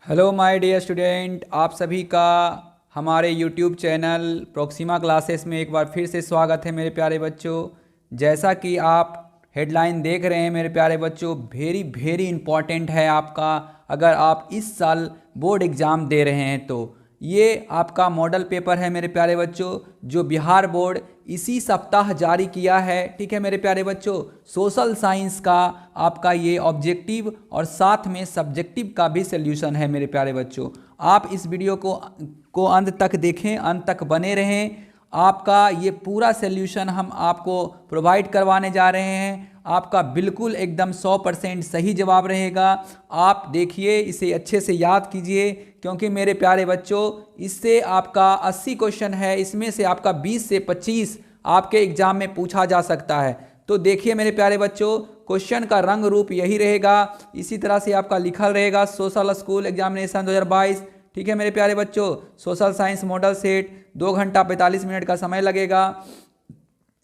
Hello my dear student, आप सभी का हमारे यूट्यूब चैनल प्रोक्सिमा क्लासेस में एक बार फिर से स्वागत है मेरे प्यारे बच्चों। जैसा कि आप हेडलाइन देख रहे हैं मेरे प्यारे बच्चों, वेरी वेरी इंपॉर्टेंट है आपका। अगर आप इस साल बोर्ड एग्ज़ाम दे रहे हैं तो ये आपका मॉडल पेपर है मेरे प्यारे बच्चों, जो बिहार बोर्ड इसी सप्ताह जारी किया है। ठीक है मेरे प्यारे बच्चों, सोशल साइंस का आपका ये ऑब्जेक्टिव और साथ में सब्जेक्टिव का भी सल्यूशन है मेरे प्यारे बच्चों। आप इस वीडियो को अंत तक देखें, अंत तक बने रहें। आपका ये पूरा सल्यूशन हम आपको प्रोवाइड करवाने जा रहे हैं। आपका बिल्कुल एकदम 100% सही जवाब रहेगा। आप देखिए, इसे अच्छे से याद कीजिए, क्योंकि मेरे प्यारे बच्चों इससे आपका 80 क्वेश्चन है, इसमें से आपका 20 से 25 आपके एग्जाम में पूछा जा सकता है। तो देखिए मेरे प्यारे बच्चों, क्वेश्चन का रंग रूप यही रहेगा, इसी तरह से आपका लिखल रहेगा सोशल स्कूल एग्जामिनेशन 2022। ठीक है मेरे प्यारे बच्चों, सोशल साइंस मॉडल सेट 2 घंटा 45 मिनट का समय लगेगा।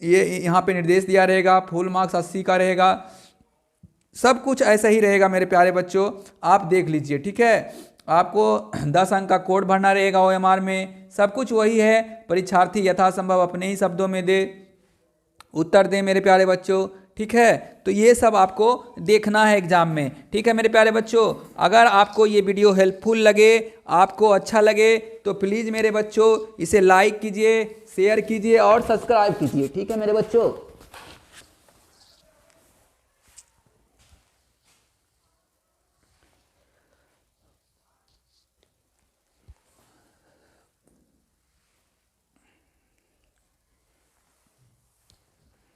ये यहाँ पे निर्देश दिया रहेगा, फुल मार्क्स 80 का रहेगा। सब कुछ ऐसा ही रहेगा मेरे प्यारे बच्चों, आप देख लीजिए। ठीक है, आपको 10 अंक का कोड भरना रहेगा OMR में। सब कुछ वही है, परीक्षार्थी यथासंभव अपने ही शब्दों में दे उत्तर दें मेरे प्यारे बच्चों। ठीक है, तो ये सब आपको देखना है एग्जाम में। ठीक है मेरे प्यारे बच्चों, अगर आपको ये वीडियो हेल्पफुल लगे, आपको अच्छा लगे, तो प्लीज़ मेरे बच्चों इसे लाइक कीजिए, शेयर कीजिए और सब्सक्राइब कीजिए। ठीक है मेरे बच्चों,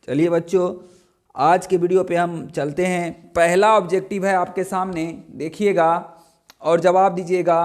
चलिए बच्चों आज के वीडियो पे हम चलते हैं। पहला ऑब्जेक्टिव है आपके सामने, देखिएगा और जवाब दीजिएगा।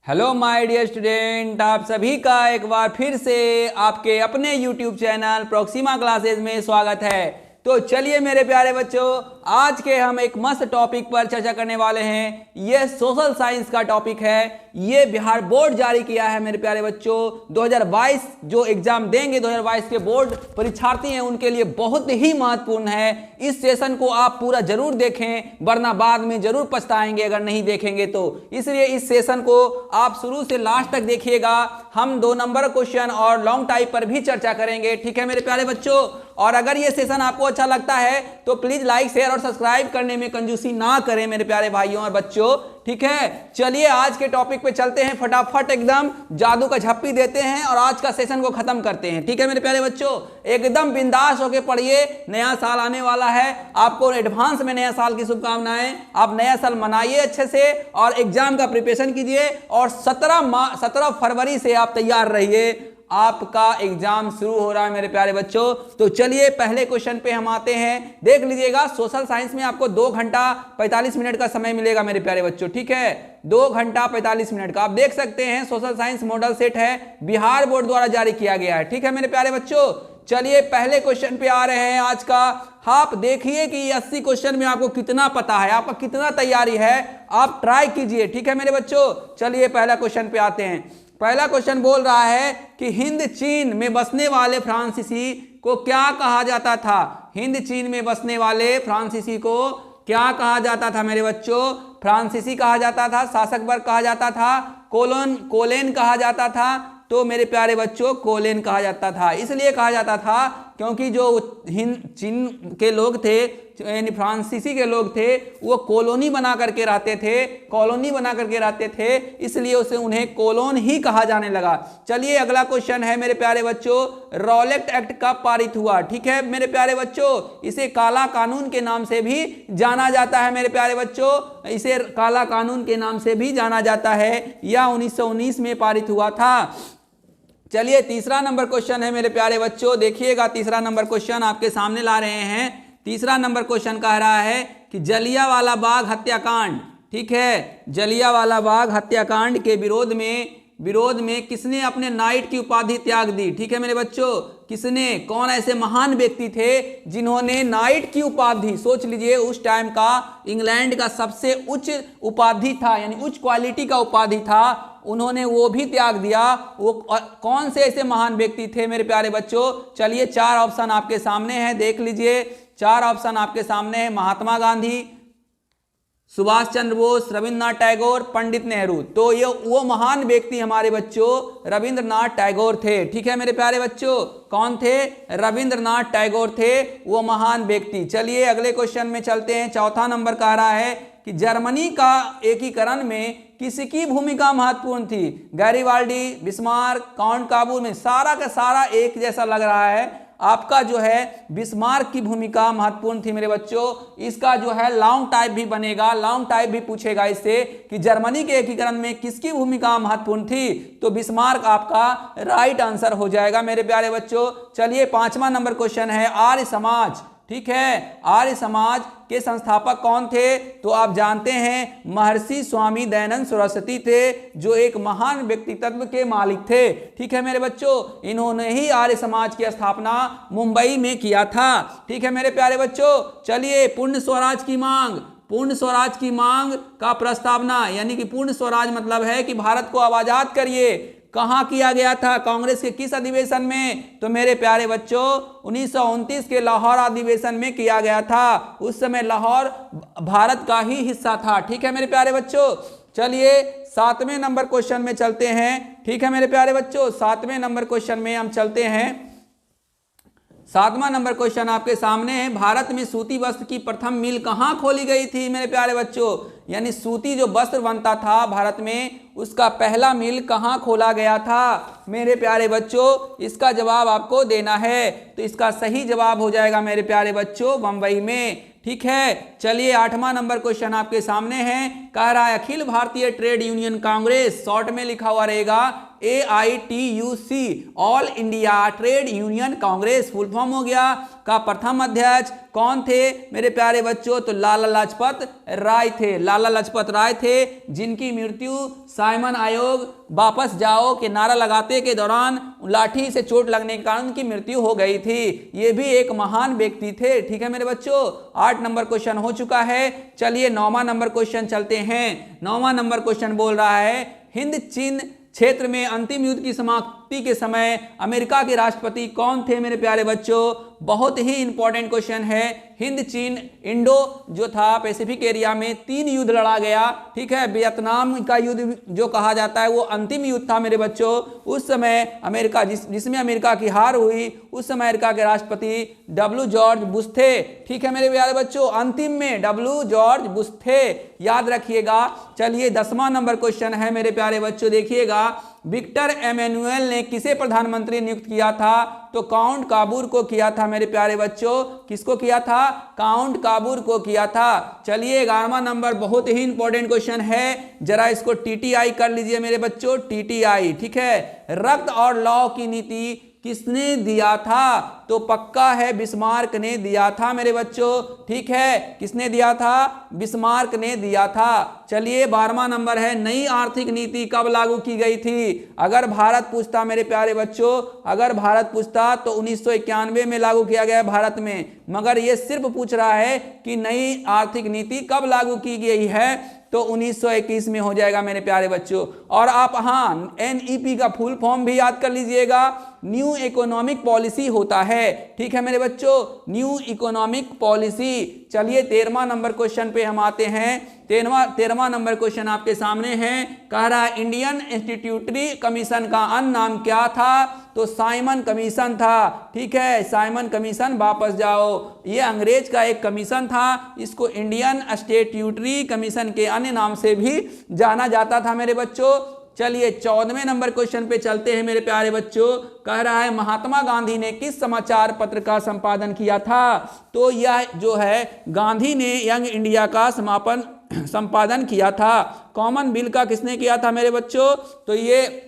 हेलो माय डियर स्टूडेंट, आप सभी का एक बार फिर से आपके अपने यूट्यूब चैनल प्रोक्सिमा क्लासेस में स्वागत है। तो चलिए मेरे प्यारे बच्चों, आज के हम एक मस्त टॉपिक पर चर्चा करने वाले हैं। यह सोशल साइंस का टॉपिक है। ये बिहार बोर्ड जारी किया है मेरे प्यारे बच्चों। 2022 जो एग्जाम देंगे, 2022 के बोर्ड परीक्षार्थी हैं, उनके लिए बहुत ही महत्वपूर्ण है। इस सेशन को आप पूरा जरूर देखें, वरना बाद में जरूर पछताएंगे अगर नहीं देखेंगे तो। इसलिए इस सेशन को आप शुरू से लास्ट तक देखिएगा। हम 2 नंबर क्वेश्चन और लॉन्ग टाइप पर भी चर्चा करेंगे। ठीक है मेरे प्यारे बच्चों, और अगर ये सेशन आपको अच्छा लगता है तो प्लीज लाइक शेयर और सब्सक्राइब करने में कंजूसी ना करें मेरे प्यारे भाइयों और बच्चों। ठीक है, चलिए आज के टॉपिक पे चलते हैं, फटाफट एकदम जादू का झप्पी देते हैं और आज का सेशन को खत्म करते हैं। ठीक है मेरे प्यारे बच्चों, एकदम बिंदास होके पढ़िए। नया साल आने वाला है, आपको एडवांस में नया साल की शुभकामनाएं। आप नया साल मनाइए अच्छे से और एग्जाम का प्रिपरेशन कीजिए, और 17 फरवरी से आप तैयार रहिए। आपका एग्जाम शुरू हो रहा है मेरे प्यारे बच्चों। तो चलिए पहले क्वेश्चन पे हम आते हैं। देख लीजिएगा, सोशल साइंस में आपको 2 घंटा 45 मिनट का समय मिलेगा मेरे प्यारे बच्चों। ठीक है, 2 घंटा 45 मिनट का आप देख सकते हैं। सोशल साइंस मॉडल सेट है, बिहार बोर्ड द्वारा जारी किया गया है। ठीक है मेरे प्यारे बच्चों, चलिए पहले क्वेश्चन पे आ रहे हैं आज का। आप देखिए कि 80 क्वेश्चन में आपको कितना पता है, आपका कितना तैयारी है, आप ट्राई कीजिए। ठीक है मेरे बच्चों, चलिए पहला क्वेश्चन पे आते हैं। पहला क्वेश्चन बोल रहा है कि हिंद चीन में बसने वाले फ्रांसीसी को क्या कहा जाता था। हिंद चीन में बसने वाले फ्रांसीसी को क्या कहा जाता था मेरे बच्चों। फ्रांसीसी कहा जाता था, शासक वर्ग कहा जाता था, कोलेन कहा जाता था। तो मेरे प्यारे बच्चों कोलेन कहा जाता था। इसलिए कहा जाता था क्योंकि जो चीन के लोग थे, यानी फ्रांसीसी के लोग थे, वो कॉलोनी बना करके रहते थे, इसलिए उसे उन्हें कॉलोन ही कहा जाने लगा। चलिए अगला क्वेश्चन है मेरे प्यारे बच्चों, रॉलेट एक्ट कब पारित हुआ। ठीक है मेरे प्यारे बच्चों, इसे काला कानून के नाम से भी जाना जाता है मेरे प्यारे बच्चों। इसे काला कानून के नाम से भी जाना जाता है। यह 1919 में पारित हुआ था। चलिए तीसरा नंबर क्वेश्चन है मेरे प्यारे बच्चों, देखिएगा तीसरा नंबर क्वेश्चन आपके सामने ला रहे हैं। तीसरा नंबर क्वेश्चन कह रहा है कि जलियांवाला बाग हत्याकांड, ठीक है, जलियांवाला बाग हत्याकांड के विरोध में किसने अपने नाइट की उपाधि त्याग दी। ठीक है मेरे बच्चों, किसने, कौन ऐसे महान व्यक्ति थे जिन्होंने नाइट की उपाधि, सोच लीजिए उस टाइम का इंग्लैंड का सबसे उच्च उपाधि था, यानी उच्च क्वालिटी का उपाधि था, उन्होंने वो भी त्याग दिया। वो कौन से ऐसे महान व्यक्ति थे मेरे प्यारे बच्चों। चलिए 4 ऑप्शन आपके सामने हैं, देख लीजिए 4 ऑप्शन आपके सामने है। महात्मा गांधी, सुभाष चंद्र बोस, रविंद्रनाथ टैगोर, पंडित नेहरू। तो ये वो महान व्यक्ति हमारे बच्चों रविंद्रनाथ टैगोर थे। ठीक है मेरे प्यारे बच्चों, कौन थे? रविंद्रनाथ टैगोर थे वो महान व्यक्ति। चलिए अगले क्वेश्चन में चलते हैं। चौथा नंबर कह रहा है कि जर्मनी का एकीकरण में किसकी भूमिका महत्वपूर्ण थी? गैरिबाल्डी, बिस्मार्क, काउंट काबूल में सारा का सारा एक जैसा लग रहा है। आपका जो है बिस्मार्क की भूमिका महत्वपूर्ण थी मेरे बच्चों। इसका जो है लॉन्ग टाइप भी बनेगा, लॉन्ग टाइप भी पूछेगा इससे कि जर्मनी के एकीकरण में किसकी भूमिका महत्वपूर्ण थी, तो बिस्मार्क आपका राइट आंसर हो जाएगा मेरे प्यारे बच्चों। चलिए 5वां नंबर क्वेश्चन है आर्य समाज। ठीक है, आर्य समाज के संस्थापक कौन थे? तो आप जानते हैं महर्षि स्वामी दयानंद सरस्वती थे, जो एक महान व्यक्तित्व के मालिक थे। ठीक है मेरे बच्चों, इन्होंने ही आर्य समाज की स्थापना मुंबई में किया था। ठीक है मेरे प्यारे बच्चों। चलिए पूर्ण स्वराज की मांग, पूर्ण स्वराज की मांग का प्रस्तावना, यानी कि पूर्ण स्वराज मतलब है कि भारत को अब आजाद करिए, कहां किया गया था? कांग्रेस के किस अधिवेशन में? तो मेरे प्यारे बच्चों 1929 के लाहौर अधिवेशन में किया गया था। उस समय लाहौर भारत का ही हिस्सा था। ठीक है मेरे प्यारे बच्चों। चलिए 7वें नंबर क्वेश्चन में चलते हैं। ठीक है मेरे प्यारे बच्चों, 7वें नंबर क्वेश्चन में हम चलते हैं। 7वां नंबर क्वेश्चन आपके सामने है। भारत में सूती वस्त्र की प्रथम मिल कहां खोली गई थी मेरे प्यारे बच्चों? यानी सूती जो वस्त्र बनता था भारत में, उसका पहला मिल कहां खोला गया था मेरे प्यारे बच्चों? इसका जवाब आपको देना है। तो इसका सही जवाब हो जाएगा मेरे प्यारे बच्चों बंबई में। ठीक है, चलिए 8वां नंबर क्वेश्चन आपके सामने है। कह रहा है Akhil Bharatiya trade union Congress, short में लिखा हुआ रहेगा AITUC, all India trade union Congress full form हो गया, का प्रथम अध्यक्ष कौन थे मेरे प्यारे बच्चों? तो लाला लाजपत राय थे। लाला लाजपत राय थे, जिनकी मृत्यु साइमन आयोग वापस जाओ के नारा लगाते के दौरान लाठी से चोट लगने के कारण उनकी मृत्यु हो गई थी। ये भी एक महान व्यक्ति थे। ठीक है मेरे बच्चों, 8 नंबर क्वेश्चन हो चुका है। चलिए 9वां नंबर क्वेश्चन चलते हैं। 9वां नंबर क्वेश्चन बोल रहा है हिंद चीन क्षेत्र में अंतिम युद्ध की समाप्ति के समय अमेरिका के राष्ट्रपति कौन थे मेरे प्यारे बच्चों? बहुत ही इंपॉर्टेंट क्वेश्चन है। हिंद चीन इंडो जो था पैसिफिक एरिया में 3 युद्ध लड़ा गया। ठीक है, वियतनाम का युद्ध जो कहा जाता है वो अंतिम युद्ध था मेरे बच्चों। उस समय अमेरिका जिसमें अमेरिका की हार हुई, उस समय अमेरिका के राष्ट्रपति डब्ल्यू जॉर्ज बुश थे। ठीक है मेरे प्यारे बच्चों, अंतिम में डब्ल्यू जॉर्ज बुश थे, याद रखिएगा। चलिए 10वां नंबर क्वेश्चन है मेरे प्यारे बच्चों, देखिएगा विक्टर एमेनुएल ने किसे प्रधानमंत्री नियुक्त किया था? तो काउंट काबूर को किया था मेरे प्यारे बच्चों। किसको किया था? काउंट काबूर को किया था। चलिए 11वां नंबर बहुत ही इंपॉर्टेंट क्वेश्चन है, जरा इसको TTI कर लीजिए मेरे बच्चों, TTI। ठीक है, रक्त और लौह की नीति किसने दिया था? तो पक्का है बिस्मार्क ने दिया था मेरे बच्चों। ठीक है, किसने दिया था? बिस्मार्क ने दिया था। चलिए 12वां नंबर है नई आर्थिक नीति कब लागू की गई थी? अगर भारत पूछता मेरे प्यारे बच्चों, अगर भारत पूछता तो 1991 में लागू किया गया भारत में, मगर ये सिर्फ पूछ रहा है कि नई आर्थिक नीति कब लागू की गई है, तो 1921 में हो जाएगा मेरे प्यारे बच्चों। और आप हाँ NEP का फुल फॉर्म भी याद कर लीजिएगा, न्यू इकोनॉमिक पॉलिसी होता है। ठीक है मेरे बच्चों, न्यू इकोनॉमिक पॉलिसी। चलिए 13वां नंबर क्वेश्चन पे हम आते हैं। 13वां नंबर क्वेश्चन आपके सामने है। कह रहा है इंडियन इंस्टीट्यूटरी कमीशन का अन्य नाम क्या था? तो साइमन कमीशन था। ठीक है, साइमन कमीशन वापस जाओ, ये अंग्रेज का एक कमीशन था। इसको इंडियन स्टैट्यूटरी कमीशन के अन्य नाम से भी जाना जाता था मेरे बच्चों। चलिए 14वें नंबर क्वेश्चन पे चलते हैं मेरे प्यारे बच्चों। कह रहा है महात्मा गांधी ने किस समाचार पत्र का संपादन किया था? तो यह जो है गांधी ने यंग इंडिया का संपादन किया था। कॉमनवेल्थ का किसने किया था मेरे बच्चों? तो ये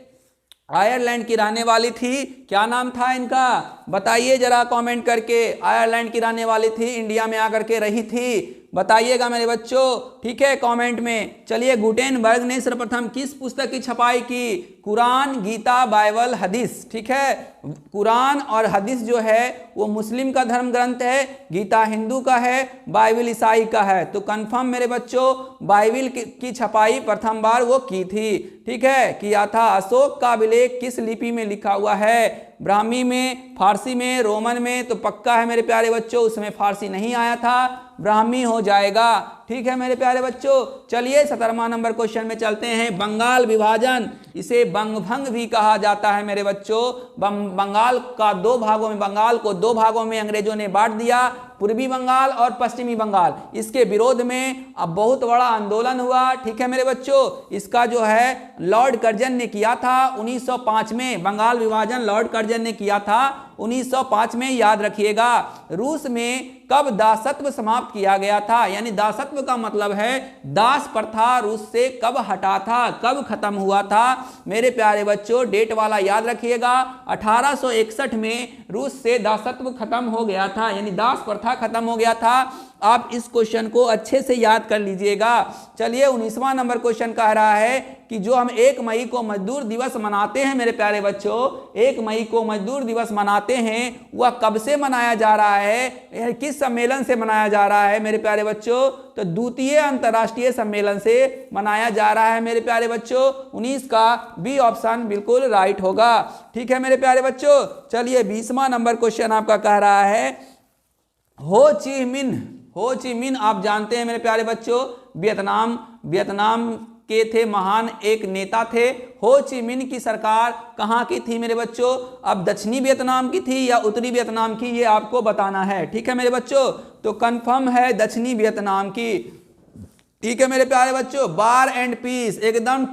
आयरलैंड की रहने वाली थी। क्या नाम था इनका? बताइए जरा कमेंट करके। आयरलैंड की रहने वाली थी, इंडिया में आकर के रही थी, बताइएगा मेरे बच्चों। ठीक है, कमेंट में। चलिए गुटेनबर्ग ने सर्वप्रथम किस पुस्तक की छपाई की? कुरान, गीता, बाइबल, हदीस। ठीक है, कुरान और हदीस जो है वो मुस्लिम का धर्म ग्रंथ है, गीता हिंदू का है, बाइबल ईसाई का है। तो कंफर्म मेरे बच्चों बाइबल की छपाई प्रथम बार वो की थी। ठीक है, किया था। अशोक का अभिलेख किस लिपि में लिखा हुआ है? ब्राह्मी में, फारसी में, रोमन में। तो पक्का है मेरे प्यारे बच्चों उसमें फारसी नहीं आया था, ब्राह्मी हो जाएगा। ठीक है मेरे प्यारे बच्चों। चलिए 17वां नंबर क्वेश्चन में चलते हैं। बंगाल विभाजन, इसे बंगभंग भी कहा जाता है मेरे बच्चों। बंगाल को दो भागों में अंग्रेजों ने बांट दिया, पूर्वी बंगाल और पश्चिमी बंगाल। इसके विरोध में अब बहुत बड़ा आंदोलन हुआ, ठीक है मेरे बच्चों। इसका जो है लॉर्ड कर्जन ने किया था 1905 में। बंगाल विभाजन लॉर्ड कर्जन ने किया था 1905 में, याद रखिएगा। रूस में कब दासत्व समाप्त किया गया था, यानी दासत्व का मतलब है दास प्रथा रूस से कब हटा था, कब खत्म हुआ था मेरे प्यारे बच्चों। डेट वाला याद रखिएगा, 1861 में रूस से दासत्व खत्म हो गया था, यानी दास प्रथा खत्म हो गया था। आप इस क्वेश्चन को अच्छे से याद कर लीजिएगा। चलिए 19वां नंबर क्वेश्चन कह रहा है कि जो हम 1 मई को मजदूर दिवस मनाते हैं मेरे प्यारे बच्चों, 1 मई को मजदूर दिवस मनाते हैं, वह कब से मनाया जा रहा है, किस सम्मेलन से मनाया जा रहा है मेरे प्यारे बच्चों। तो द्वितीय अंतर्राष्ट्रीय सम्मेलन से मनाया जा रहा है मेरे प्यारे बच्चों। 19 का बी ऑप्शन बिल्कुल राइट होगा, ठीक है मेरे प्यारे बच्चों। चलिए 20वां नंबर क्वेश्चन आपका कह रहा है हो ची मिन आप जानते हैं मेरे प्यारे बच्चों, वियतनाम के थे, महान एक नेता थे। हो ची मिन की सरकार कहाँ की थी मेरे बच्चों। अब दक्षिणी वियतनाम की थी या उत्तरी वियतनाम की, ये आपको बताना है, ठीक है मेरे बच्चों। तो कंफर्म है दक्षिणी वियतनाम की, ठीक है मेरे प्यारे बच्चों। बार एंड पीस एकदम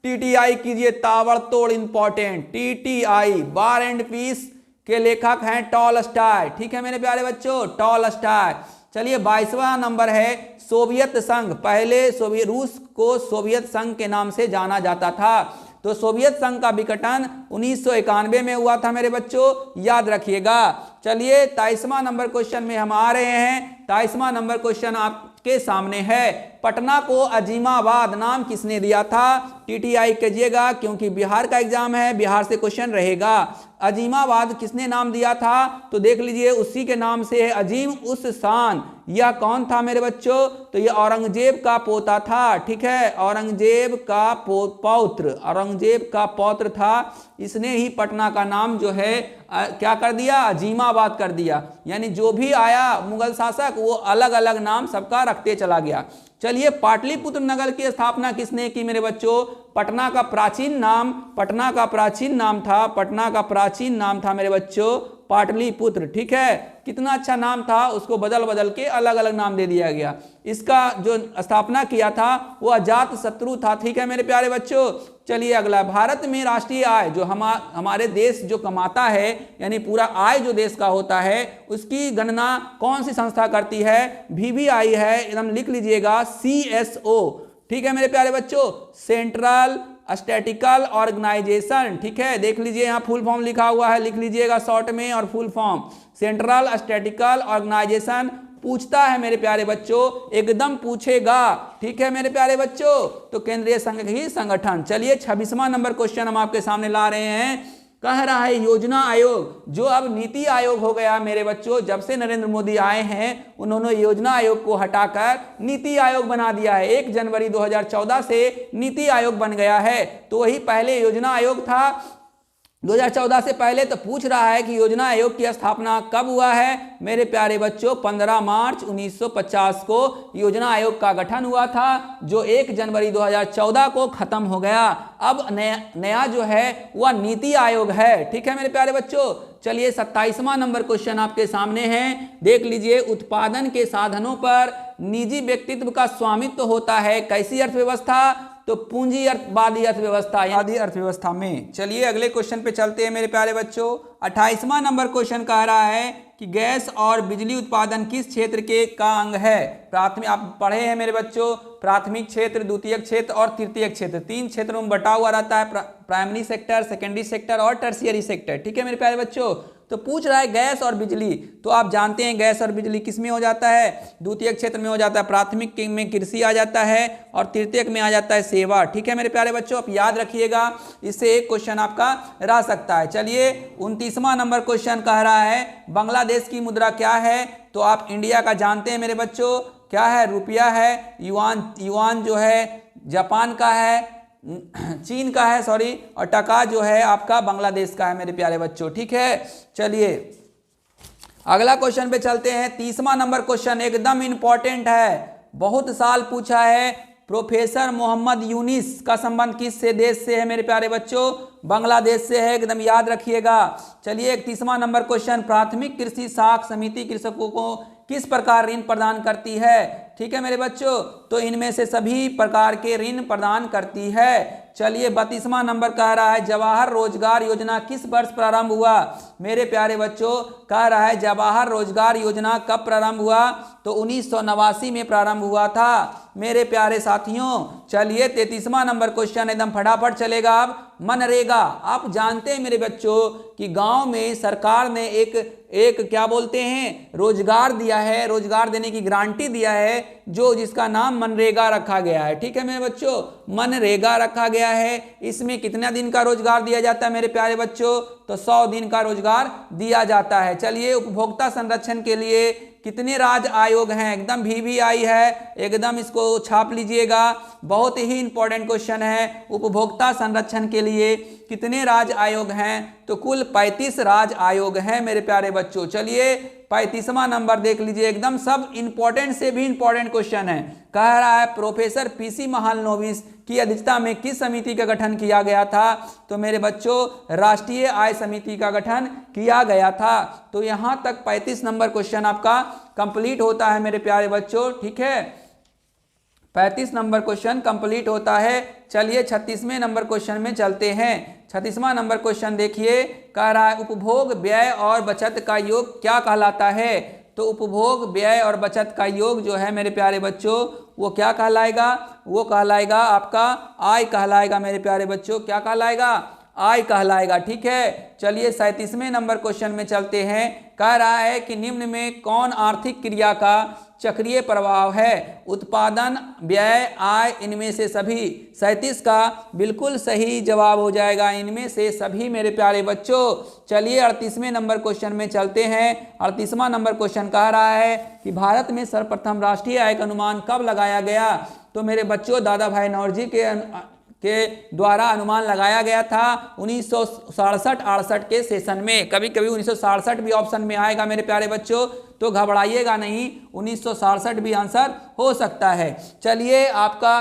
TTI कीजिए, ताबड़तोड़ important. TTI War and Peace के लेखक हैं टॉलस्टॉय, ठीक है मेरे प्यारे बच्चों, टॉलस्टॉय। चलिए 22वां नंबर है सोवियत संघ। पहले रूस को सोवियत संघ के नाम से जाना जाता था। तो सोवियत संघ का विघटन 1991 में हुआ था मेरे बच्चों, याद रखिएगा। चलिए 23वां नंबर क्वेश्चन में हम आ रहे हैं। 23वां नंबर क्वेश्चन आपके सामने है, पटना को अजीमाबाद नाम किसने दिया था। TTI कीजिएगा क्योंकि बिहार का एग्जाम है, बिहार से क्वेश्चन रहेगा। अजीमाबाद किसने नाम दिया था, तो देख लीजिए उसी के नाम से है, अजीम उस शान। यह कौन था मेरे बच्चों, तो यह औरंगजेब का पोता था, ठीक है, औरंगजेब का पौत्र, औरंगजेब का पौत्र था। इसने ही पटना का नाम जो है क्या कर दिया, अजीमाबाद कर दिया। यानी जो भी आया मुगल शासक वो अलग अलग नाम सबका रखते चला गया। चलिए पाटलिपुत्र नगर की स्थापना किसने की मेरे बच्चों। पटना का प्राचीन नाम था मेरे बच्चों पाटलिपुत्र, ठीक है। कितना अच्छा नाम था, उसको बदल बदल के अलग अलग नाम दे दिया गया। इसका जो स्थापना किया था वो अजात शत्रु था, ठीक है मेरे प्यारे बच्चों। चलिए अगला, भारत में राष्ट्रीय आय जो हमारे देश जो कमाता है, यानी पूरा आय जो देश का होता है, उसकी गणना कौन सी संस्था करती है, VVI है, एकदम लिख लीजिएगा, CSO, ठीक है मेरे प्यारे बच्चों, सेंट्रल स्टैटिकल ऑर्गेनाइजेशन, ठीक है। देख लीजिए यहाँ फुल फॉर्म लिखा हुआ है, लिख लीजिएगा शॉर्ट में और full form, central statistical organisation. पूछता है मेरे प्यारे बच्चों, एकदम पूछेगा, ठीक है मेरे प्यारे बच्चों। तो केंद्रीय सांख्यिकी संगठन। चलिए 26वां नंबर क्वेश्चन हम आपके सामने ला रहे हैं। कह रहा है योजना आयोग, जो अब नीति आयोग हो गया मेरे बच्चों, जब से नरेंद्र मोदी आए हैं उन्होंने योजना आयोग को हटाकर नीति आयोग बना दिया है। 1 जनवरी 2014 से नीति आयोग बन गया है। तो वही पहले योजना आयोग था 2014 से पहले। तो पूछ रहा है कि योजना आयोग की स्थापना कब हुआ है मेरे प्यारे बच्चों। 15 मार्च 1950 को योजना आयोग का गठन हुआ था, जो 1 जनवरी 2014 को खत्म हो गया। अब नया जो है वह नीति आयोग है, ठीक है मेरे प्यारे बच्चों। चलिए 27वां नंबर क्वेश्चन आपके सामने है, देख लीजिए। उत्पादन के साधनों पर निजी व्यक्तित्व का स्वामित्व होता है, कैसी अर्थव्यवस्था, तो पूंजी वादी अर्थव्यवस्था में। चलिए अगले क्वेश्चन पे चलते हैं मेरे प्यारे बच्चों। 28वां नंबर क्वेश्चन कह रहा है कि गैस और बिजली उत्पादन किस क्षेत्र का अंग है। प्राथमिक, आप पढ़े हैं मेरे बच्चों, प्राथमिक क्षेत्र, द्वितीयक क्षेत्र और तृतीयक क्षेत्र, 3 क्षेत्रों में बटा हुआ रहता है, प्राइमरी सेक्टर, सेकेंडरी सेक्टर और टर्शियरी सेक्टर, ठीक है मेरे प्यारे बच्चों। तो पूछ रहा है गैस और बिजली, तो आप जानते हैं गैस और बिजली किस में हो जाता है, द्वितीयक क्षेत्र में हो जाता है, प्राथमिक में कृषि आ जाता है और तृतीयक में आ जाता है सेवा, ठीक है मेरे प्यारे बच्चों। आप याद रखिएगा, इससे एक क्वेश्चन आपका रह सकता है। चलिए 29वां नंबर क्वेश्चन कह रहा है बांग्लादेश की मुद्रा क्या है, तो आप इंडिया का जानते हैं मेरे बच्चों, क्या है, रुपया है, युआन जो है जापान का है, चीन का है, सॉरी, और टका जो है आपका बांग्लादेश का है मेरे प्यारे बच्चों, ठीक है। चलिए अगला क्वेश्चन पे चलते हैं। 30वां नंबर क्वेश्चन एकदम इंपॉर्टेंट है, बहुत साल पूछा है। प्रोफेसर मोहम्मद यूनिस का संबंध किस से देश से है मेरे प्यारे बच्चों? बांग्लादेश से है, एकदम याद रखिएगा। चलिए 31वां नंबर क्वेश्चन, प्राथमिक कृषि साख समिति कृषकों को किस प्रकार ऋण प्रदान करती है? ठीक है मेरे बच्चों, तो इनमें से सभी प्रकार के ऋण प्रदान करती है। चलिए 32वां नंबर कह रहा है जवाहर रोजगार योजना किस वर्ष प्रारंभ हुआ? मेरे प्यारे बच्चों कह रहा है जवाहर रोजगार योजना कब प्रारंभ हुआ? तो 1989 में प्रारंभ हुआ था मेरे प्यारे साथियों। चलिए 33वां नंबर क्वेश्चन एकदम फटाफट चलेगा। अब मनरेगा, आप जानते हैं मेरे बच्चों कि गांव में सरकार ने एक क्या बोलते हैं रोजगार दिया है, रोजगार देने की गारंटी दिया है, जो जिसका नाम मनरेगा रखा गया है। ठीक है मेरे बच्चों, मनरेगा रखा गया है। इसमें कितना दिन का रोजगार दिया जाता है मेरे प्यारे बच्चों? तो 100 दिन का रोजगार दिया जाता है। चलिए उपभोक्ता संरक्षण के लिए कितने राज्य आयोग हैं? एकदम VVI है, एकदम इसको छाप लीजिएगा, बहुत ही इंपॉर्टेंट क्वेश्चन है। उपभोक्ता संरक्षण के लिए कितने राज्य आयोग हैं? तो कुल 35 राज्य आयोग हैं मेरे प्यारे बच्चों। चलिए 35वां नंबर देख लीजिए, एकदम सब इंपॉर्टेंट से भी इंपॉर्टेंट क्वेश्चन है। कह रहा है प्रोफेसर PC महालनोबिस की अध्यक्षता में किस समिति का गठन किया गया था? तो मेरे बच्चों राष्ट्रीय आय समिति का गठन किया गया था। तो यहां तक 35 नंबर क्वेश्चन आपका कंप्लीट होता है मेरे प्यारे बच्चों। ठीक है, 35 नंबर क्वेश्चन कंप्लीट होता है। चलिए 36वें नंबर क्वेश्चन में चलते हैं। 36वां नंबर क्वेश्चन देखिए, कह रहा है उपभोग व्यय और बचत का योग क्या कहलाता है? तो उपभोग व्यय और बचत का योग जो है मेरे प्यारे बच्चों वो क्या कहलाएगा? वो कहलाएगा आपका आय कहलाएगा मेरे प्यारे बच्चों। क्या कहलाएगा? आय कहलाएगा। ठीक है, चलिए 37वें नंबर क्वेश्चन में चलते हैं। कह रहा है कि निम्न में कौन आर्थिक क्रिया का चक्रीय प्रभाव है? उत्पादन, व्यय, आय, इनमें से सभी। 37 का बिल्कुल सही जवाब हो जाएगा इनमें से सभी मेरे प्यारे बच्चों। चलिए 38वें नंबर क्वेश्चन में चलते हैं। 38वां नंबर क्वेश्चन कह रहा है कि भारत में सर्वप्रथम राष्ट्रीय आय का अनुमान कब लगाया गया? तो मेरे बच्चों दादा भाई नौरोजी के द्वारा अनुमान लगाया गया था 1967-68 के सेशन में। कभी कभी 1967 भी ऑप्शन में आएगा मेरे प्यारे बच्चों, तो घबराइएगा नहीं, 1967 भी आंसर हो सकता है। चलिए आपका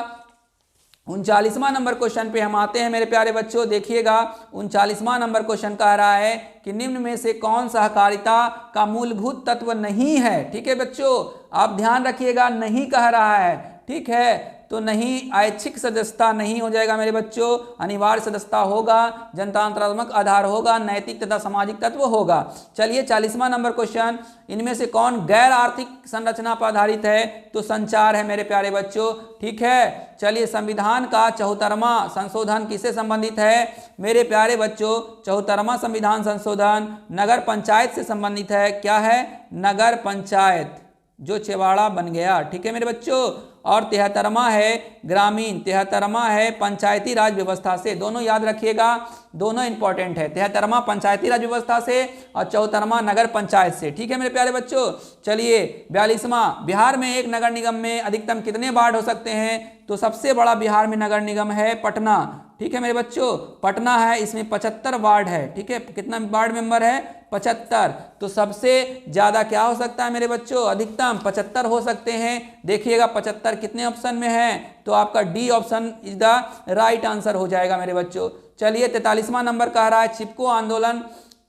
39वां नंबर क्वेश्चन पे हम आते हैं मेरे प्यारे बच्चों। देखिएगा 39वां नंबर क्वेश्चन कह रहा है कि निम्न में से कौन सहकारिता का मूलभूत तत्व नहीं है? ठीक है बच्चों, आप ध्यान रखिएगा, नहीं कह रहा है। ठीक है, तो नहीं, ऐच्छिक सदस्यता नहीं हो जाएगा मेरे बच्चों, अनिवार्य सदस्यता होगा, जनतांत्रात्मक आधार होगा, नैतिक तथा सामाजिक तत्व होगा। चलिए 40वां नंबर क्वेश्चन, इनमें से कौन गैर आर्थिक संरचना पर आधारित है? तो संचार है मेरे प्यारे बच्चों। ठीक है, चलिए संविधान का 74वां संशोधन किससे संबंधित है? मेरे प्यारे बच्चों 74वां संविधान संशोधन नगर पंचायत से संबंधित है। क्या है? नगर पंचायत, जो छिवाड़ा बन गया। ठीक है मेरे बच्चों, और 73वां है ग्रामीण, 73वां है पंचायती राज व्यवस्था से। दोनों याद रखिएगा, दोनों इंपॉर्टेंट है, 73वां पंचायती राज व्यवस्था से और 74वां नगर पंचायत से। ठीक है मेरे प्यारे बच्चों। चलिए 42वां, बिहार में एक नगर निगम में अधिकतम कितने वार्ड हो सकते हैं? तो सबसे बड़ा बिहार में नगर निगम है पटना। ठीक है मेरे बच्चों, पटना है, इसमें 75 वार्ड है। ठीक है, कितना वार्ड मेंबर है? 75। तो सबसे ज्यादा क्या हो सकता है मेरे बच्चों? अधिकतम 75 हो सकते हैं। देखिएगा 75 कितने ऑप्शन में है? तो आपका D option is the right answer हो जाएगा मेरे बच्चों। चलिए 43वां नंबर कह रहा है चिपको आंदोलन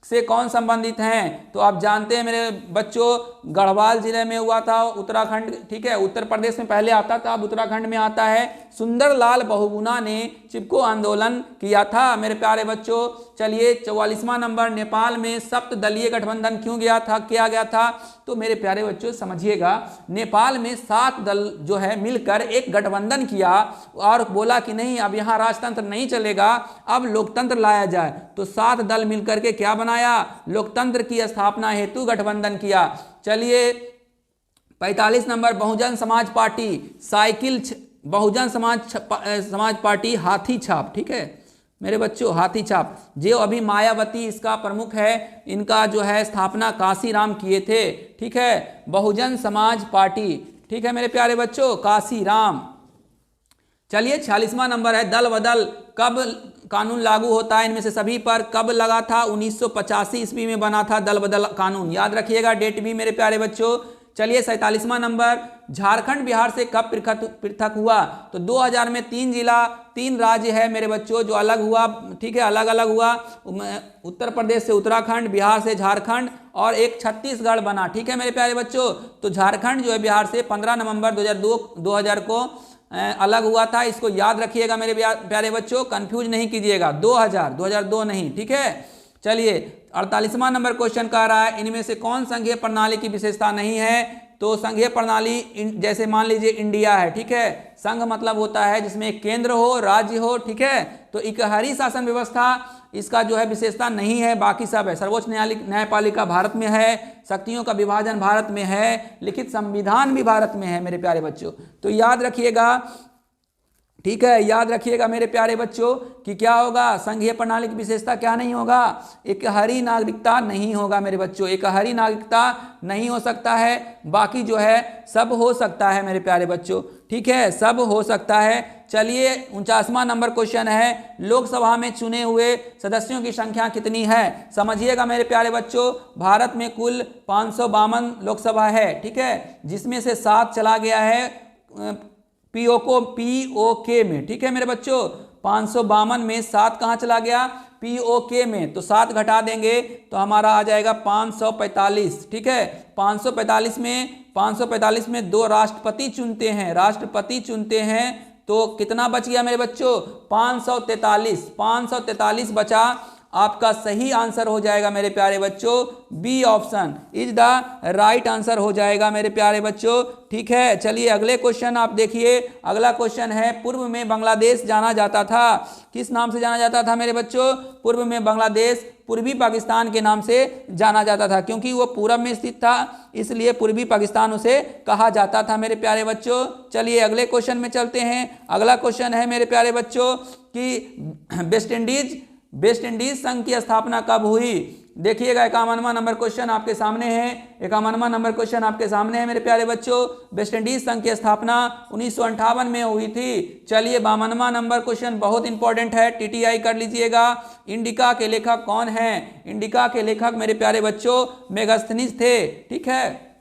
से कौन संबंधित हैं? तो आप जानते हैं मेरे बच्चों गढ़वाल जिले में हुआ था, उत्तराखंड। ठीक है, उत्तर प्रदेश में पहले आता था, अब उत्तराखंड में आता है। सुंदरलाल बहुगुणा ने चिपको आंदोलन किया था मेरे प्यारे बच्चों। चलिए 44वां नंबर, नेपाल में सप्तदलीय गठबंधन क्यों किया गया था? तो मेरे प्यारे बच्चों समझिएगा, नेपाल में 7 दल जो है मिलकर एक गठबंधन किया और बोला कि नहीं, अब यहाँ राजतंत्र नहीं चलेगा, अब लोकतंत्र लाया जाए। तो 7 दल मिलकर के क्या बनाया? लोकतंत्र की स्थापना हेतु गठबंधन किया। चलिए 45 number, Bahujan Samaj party cycle, Bahujan Samaj party हाथी छाप। ठीक है मेरे बच्चों, हाथी छाप, जो अभी मायावती इसका प्रमुख है, इनका जो है स्थापना काशीराम किए थे। ठीक है, बहुजन समाज पार्टी। ठीक है मेरे प्यारे बच्चों, काशीराम। चलिए 46वां नंबर है, दल बदल कब कानून लागू होता है? इनमें से सभी पर कब लगा था? 1985 ईस्वी में बना था दल बदल कानून। याद रखिएगा डेट भी मेरे प्यारे बच्चों। चलिए 47वां नंबर, झारखंड बिहार से कब पृथक हुआ? तो 2000 में 3 जिला 3 राज्य है मेरे बच्चों जो अलग हुआ, ठीक है, अलग अलग हुआ। उत्तर प्रदेश से उत्तराखंड, बिहार से झारखंड और एक छत्तीसगढ़ बना, ठीक है मेरे प्यारे बच्चों। तो झारखंड जो है बिहार से 15 नवंबर 2000 को अलग हुआ था। इसको याद रखिएगा मेरे प्यारे बच्चों, कंफ्यूज नहीं कीजिएगा, 2002 नहीं, ठीक है। चलिए 48वां नंबर क्वेश्चन कह रहा है इनमें से कौन संघीय प्रणाली की विशेषता नहीं है? तो संघीय प्रणाली जैसे मान लीजिए इंडिया है, ठीक है, संघ मतलब होता है जिसमें एक केंद्र हो, राज्य हो, ठीक है। तो इकहरी शासन व्यवस्था इसका जो है विशेषता नहीं है, बाकी सब है। सर्वोच्च न्यायपालिका भारत में है, शक्तियों का विभाजन भारत में है, लिखित संविधान भी भारत में है मेरे प्यारे बच्चों। तो याद रखिएगा, ठीक है, याद रखिएगा मेरे प्यारे बच्चों कि क्या होगा, संघीय प्रणाली की विशेषता क्या नहीं होगा? एकहरी नागरिकता नहीं होगा मेरे बच्चों, एकहरी नागरिकता नहीं हो सकता है, बाकी जो है सब हो सकता है मेरे प्यारे बच्चों, ठीक है, सब हो सकता है। चलिए 49वां नंबर क्वेश्चन है, लोकसभा में चुने हुए सदस्यों की संख्या कितनी है? समझिएगा मेरे प्यारे बच्चों, भारत में कुल 552 लोकसभा है, ठीक है, जिसमें से 7 चला गया है पीओके में, ठीक है मेरे बच्चों। 552 में 7 कहाँ चला गया? पीओके में। तो 7 घटा देंगे तो हमारा आ जाएगा 545, ठीक है। 545 में 2 राष्ट्रपति चुनते हैं, तो कितना बच गया मेरे बच्चों? 543 बचा। आपका सही आंसर हो जाएगा मेरे प्यारे बच्चों, B option is the right answer हो जाएगा मेरे प्यारे बच्चों, ठीक है। चलिए अगले क्वेश्चन आप देखिए, अगला क्वेश्चन है, पूर्व में बांग्लादेश जाना जाता था, किस नाम से जाना जाता था मेरे बच्चों? पूर्व में बांग्लादेश पूर्वी पाकिस्तान के नाम से जाना जाता था, क्योंकि वो पूरब में स्थित था, इसलिए पूर्वी पाकिस्तान उसे कहा जाता था मेरे प्यारे बच्चों। चलिए अगले क्वेश्चन में चलते हैं। अगला क्वेश्चन है मेरे प्यारे बच्चों कि वेस्ट इंडीज संघ की स्थापना कब हुई? देखिएगा 51वां नंबर क्वेश्चन आपके सामने है, 51वां नंबर क्वेश्चन आपके सामने है मेरे प्यारे बच्चों। वेस्ट इंडीज संघ की स्थापना 1958 में हुई थी। चलिए 52वां नंबर क्वेश्चन बहुत इंपॉर्टेंट है, टीटीआई कर लीजिएगा। इंडिका के लेखक कौन है? इंडिका के लेखक मेरे प्यारे बच्चों मेगास्थनीज थे, ठीक है,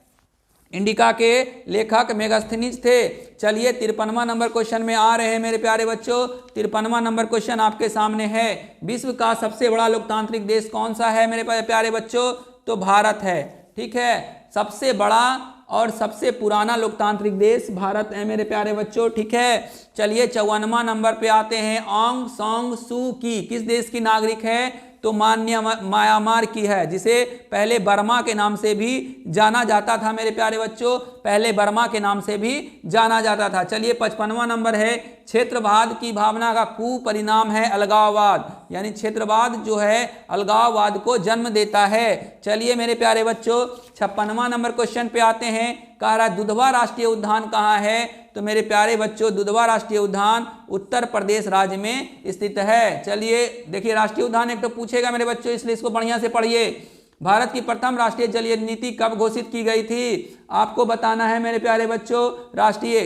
इंडिका के लेखक मेगास्थनीज थे। चलिए 53वां नंबर क्वेश्चन में आ रहे हैं मेरे प्यारे बच्चों। 53वां नंबर क्वेश्चन आपके सामने है, विश्व का सबसे बड़ा लोकतांत्रिक देश कौन सा है मेरे प्यारे बच्चों? तो भारत है, ठीक है, सबसे बड़ा और सबसे पुराना लोकतांत्रिक देश भारत है मेरे प्यारे बच्चों, ठीक है। चलिए 54वां नंबर पे आते हैं, ऑंग सांग सू की किस देश की नागरिक है? तो म्यांमार की है, जिसे पहले बर्मा के नाम से भी जाना जाता था मेरे प्यारे बच्चों, पहले बर्मा के नाम से भी जाना जाता था। चलिए 55वां नंबर है, क्षेत्रवाद की भावना का कुपरिणाम है अलगाववाद, यानी क्षेत्रवाद जो है अलगाववाद को जन्म देता है। चलिए मेरे प्यारे बच्चों 56वां नंबर क्वेश्चन पे आते हैं, कह रहा है दुधवा राष्ट्रीय उद्यान कहाँ है? तो मेरे प्यारे बच्चों दुधवा राष्ट्रीय उद्यान उत्तर प्रदेश राज्य में स्थित है। चलिए देखिए राष्ट्रीय उद्यान एक तो पूछेगा मेरे बच्चों, इसलिए इसको बढ़िया से पढ़िए। भारत की प्रथम राष्ट्रीय जलीय नीति कब घोषित की गई थी? आपको बताना है मेरे प्यारे बच्चों, राष्ट्रीय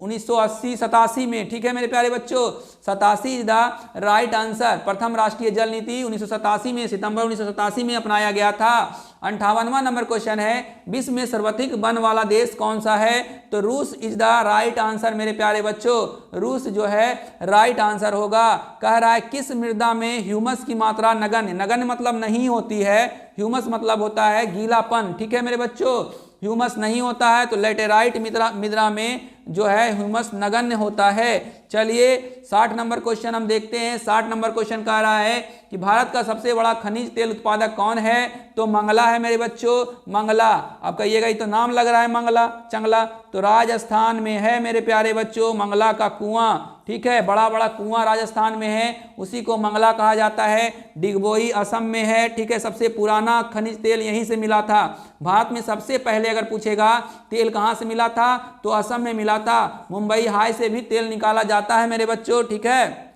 1987 में, ठीक है मेरे प्यारे बच्चों, 87 इज द राइट आंसर। प्रथम राष्ट्रीय जल नीति 1987 में, सितंबर 1987 में अपनाया गया था। 58वां नंबर क्वेश्चन है, विश्व में सर्वाधिक वन वाला देश कौन सा है? तो रूस इज द राइट आंसर मेरे प्यारे बच्चों, रूस जो है राइट आंसर होगा। कह रहा है किस मृदा में ह्यूमस की मात्रा नगण्य मतलब नहीं होती है, ह्यूमस मतलब होता है गीलापन, ठीक है मेरे बच्चों, ह्यूमस नहीं होता है, तो लेटेराइट मृदा में जो है ह्यूमस नगण्य होता है। चलिए 60 नंबर क्वेश्चन हम देखते हैं। 60 नंबर क्वेश्चन कह रहा है कि भारत का सबसे बड़ा खनिज तेल उत्पादक कौन है? तो मंगला है मेरे बच्चों, मंगला। आप कहिएगा ये तो नाम लग रहा है मंगला चंगला, तो राजस्थान में है मेरे प्यारे बच्चों मंगला का कुआं, ठीक है, बड़ा बड़ा कुआं राजस्थान में है, उसी को मंगला कहा जाता है। डिगबोई असम में है, ठीक है, सबसे पुराना खनिज तेल यहीं से मिला था। भारत में सबसे पहले अगर पूछेगा तेल कहाँ से मिला था, तो असम में मिला था। मुंबई हाई से भी तेल निकाला जाता है मेरे बच्चों, ठीक है।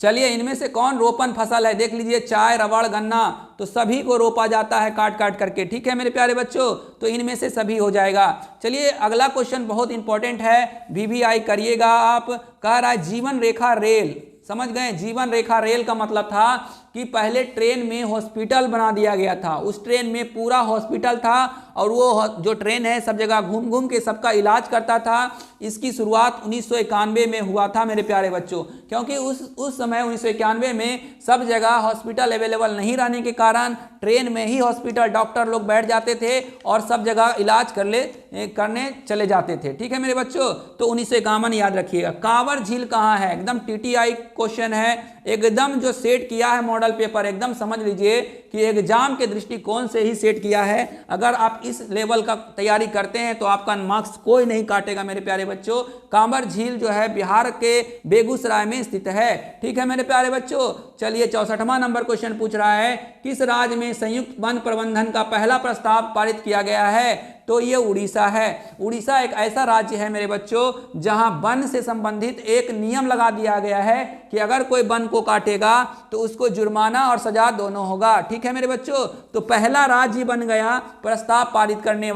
चलिए इनमें से कौन रोपन फसल है? देख लीजिए, चाय, रबड़, गन्ना, तो सभी को रोपा जाता है काट काट करके, ठीक है मेरे प्यारे बच्चों, तो इनमें से सभी हो जाएगा। चलिए अगला क्वेश्चन बहुत इंपॉर्टेंट है, वीवीआई करिएगा आप। कह रहा है जीवन रेखा रेल, समझ गए? जीवन रेखा रेल का मतलब था कि पहले ट्रेन में हॉस्पिटल बना दिया गया था। उस ट्रेन में पूरा हॉस्पिटल था और वो जो ट्रेन है सब जगह घूम घूम के सबका इलाज करता था। इसकी शुरुआत 1991 में हुआ था मेरे प्यारे बच्चों, क्योंकि उस समय 1991 में सब जगह हॉस्पिटल अवेलेबल नहीं रहने के कारण ट्रेन में ही हॉस्पिटल डॉक्टर लोग बैठ जाते थे और सब जगह इलाज करने चले जाते थे। ठीक है मेरे बच्चों, तो 1951 याद रखिएगा। कांवर झील कहाँ है, एकदम टीटीआई क्वेश्चन है, एकदम जो सेट किया है मॉडल पेपर, एकदम समझ लीजिए कि एग्जाम के दृष्टिकोण से ही सेट किया है। अगर आप इस लेवल का तैयारी करते हैं तो आपका मार्क्स कोई नहीं काटेगा मेरे प्यारे बच्चों। कांवर झील जो है बिहार के बेगूसराय में स्थित है। ठीक है मेरे प्यारे बच्चों, चलिए 64वां नंबर क्वेश्चन पूछ रहा है, किस राज्य में संयुक्त वन प्रबंधन का पहला प्रस्ताव पारित किया गया है? तो ये उड़ीसा है। उड़ीसा एक ऐसा राज्य है मेरे बच्चों जहां वन से संबंधित एक नियम लगा दिया गया है कि अगर कोई वन को काटेगा तो उसको जुर्माना और सजा दोनों होगा। ठीक है मेरे बच्चों, तो पहला राज्य बन गया प्रस्ताव पारित करने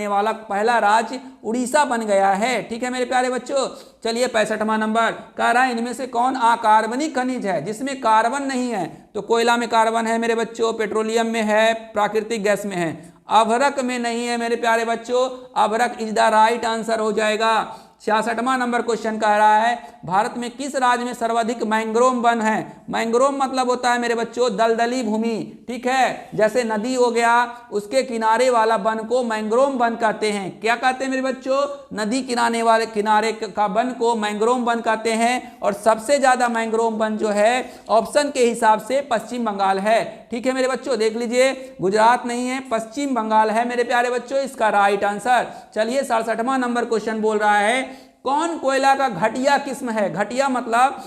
वाला पहला राज्य उड़ीसा बन गया है। ठीक है मेरे प्यारे बच्चों, चलिए 65वां नंबर कह रहा है, इनमें से कौन अकार्बनिक खनिज है जिसमें कार्बन नहीं है? तो कोयला में कार्बन है मेरे बच्चों, पेट्रोलियम में है, प्राकृतिक गैस में है, अभ्रक में नहीं है मेरे प्यारे बच्चों। अभ्रक इज द राइट आंसर हो जाएगा। 66वां नंबर क्वेश्चन कह रहा है, भारत में किस राज्य में सर्वाधिक मैंग्रोव वन है? मैंग्रोव मतलब होता है मेरे बच्चों दलदली भूमि। ठीक है, जैसे नदी हो गया उसके किनारे वाला वन को मैंग्रोव वन कहते हैं। क्या कहते हैं मेरे बच्चों? नदी किनारे का वन को मैंग्रोव वन कहते हैं। और सबसे ज्यादा मैंग्रोव वन जो है ऑप्शन के हिसाब से पश्चिम बंगाल है। ठीक है मेरे बच्चों, देख लीजिए, गुजरात नहीं है, पश्चिम बंगाल है मेरे प्यारे बच्चों इसका राइट आंसर। चलिए 67वां नंबर क्वेश्चन बोल रहा है, कौन कोयला का घटिया किस्म है? घटिया मतलब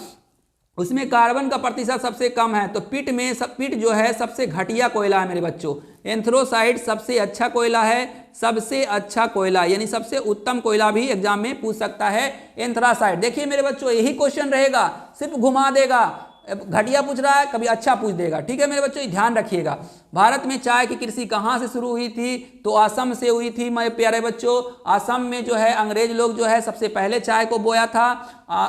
उसमें कार्बन का प्रतिशत सबसे कम है। तो पिट जो है सबसे घटिया कोयला है मेरे बच्चों। एंथ्रोसाइड सबसे अच्छा कोयला है, सबसे अच्छा कोयला यानी सबसे उत्तम कोयला भी एग्जाम में पूछ सकता है एंथ्रासाइड। देखिए मेरे बच्चों, यही क्वेश्चन रहेगा, सिर्फ घुमा देगा। घटिया पूछ रहा है, कभी अच्छा पूछ देगा। ठीक है मेरे बच्चों, ध्यान रखिएगा। भारत में चाय की कृषि कहाँ से शुरू हुई थी? तो असम से हुई थी मेरे प्यारे बच्चों। असम में जो है अंग्रेज लोग जो है सबसे पहले चाय को बोया था।